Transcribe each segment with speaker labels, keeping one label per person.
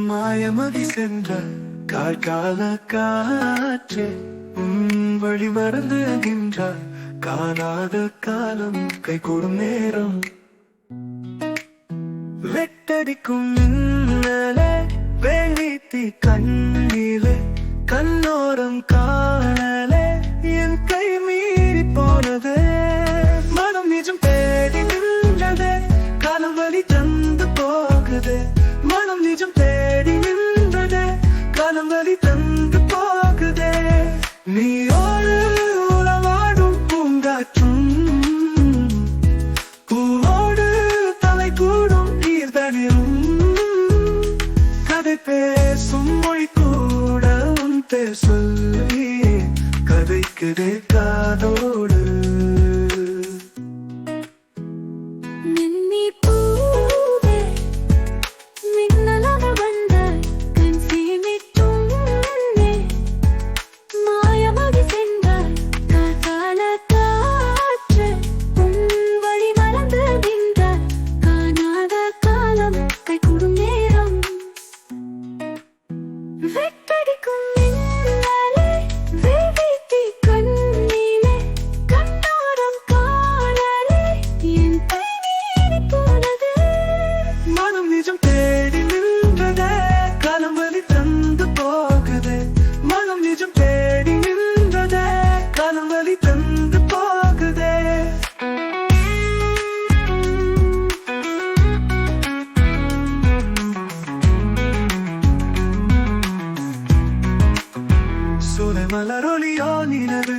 Speaker 1: மாயமதி சென்ற கால காற்று வழி மறந்து அகின்றார். காணாத காலம் கைகூடும் நேரம் வெட்டடிக்கும் மின்னலே வெளித்தி கண்ணிலே கண்ணோரம் காணலே என் கை மீறி போனதே. மனம் நிஜம் தேடி நின்றதே, காலம் வழி தந்து போகுதே. மனம் நிஜம் தேடி நின்றதே, காலம் வழி தந்து போகுதே. நீயோடு உறவாடும் பூங்காற்றும் பூவோடு தலை கூடும் நீர்தனிலும் கதை பேசும் மொழி கூட உன் பேர் சொல்லி கதைக்குதே காதோடு.
Speaker 2: வெட்டடிக்கும் மின்னலே வெளித்தி கண்ணிலே கண்ணோரம் காணலே என் கை மீறி போனதே.
Speaker 1: மனம் நிஜம் தேடி நின்றதே, காலம் வழி தந்து போகுதே. மனம் நிஜம் தேடி நின்றதே, காலம் வழி தந்து போகுதே. மலரொலியோ நினது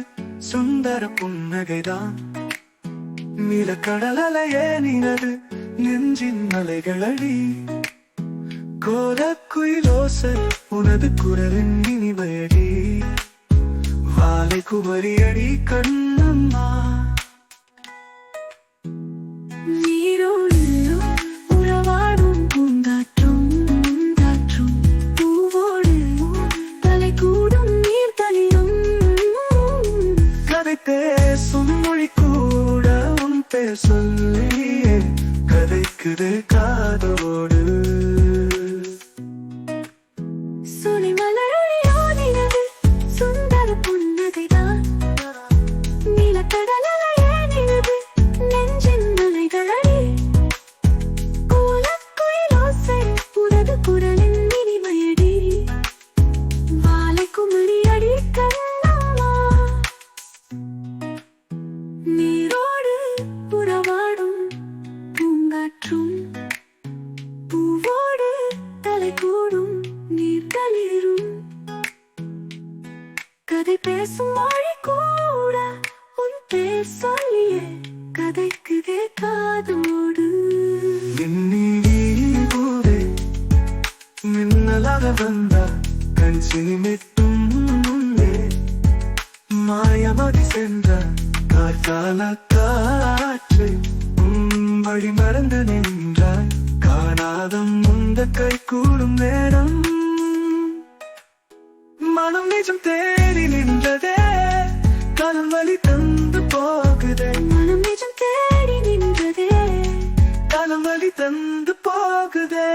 Speaker 1: சுந்தர புன்னகைதான். நீலக்கடலையே நினது நெஞ்சின் அலைகளடி. கோலக்குயிலோசை உனது குரலின் இனிமையடி. வாலை குமரியடி கண்ணம்மா.
Speaker 2: உறவாடும் பூங்காற்றும் காற்றும் பூவோடு தலை கூடும்
Speaker 1: கதை பேசும் மொழி கூட உன் பேர் சொல்லி கதைக்குது காதோடு.
Speaker 2: சுனை மலரொலியோ நினது சுந்தர புன்னகைதான். நீலக்கடலையே நினது நெஞ்சின் அலைகளடி. கோலக்குயிலோசை உனது குரலின் இனிமையடி. வாலை குமரியடி கண்ணம்மா. நீரோடு உறவாடும் பூங்காற்றும் பூவோடு தலை கூடும் நீர்களிரும் கதை பேசும் மொழி கூட உன் பேர் சொல்லியே கதைக்குதே காதோடு.
Speaker 1: பூவே மின்னலாக வந்தா கண் சிமிட்டும் முன்னே. மாயமதி சென்ற கால காற்று வழி மறந்து நின்றாய். காணாதம் முந்த கை கூடும் நேரம் மனம் நிஜம் தேடி நின்றதே, காலம் வழி தந்து போகுதே.
Speaker 2: மனம் நிஜம் தேடி நின்றதே,
Speaker 1: காலம் வழி தந்து போகுதே.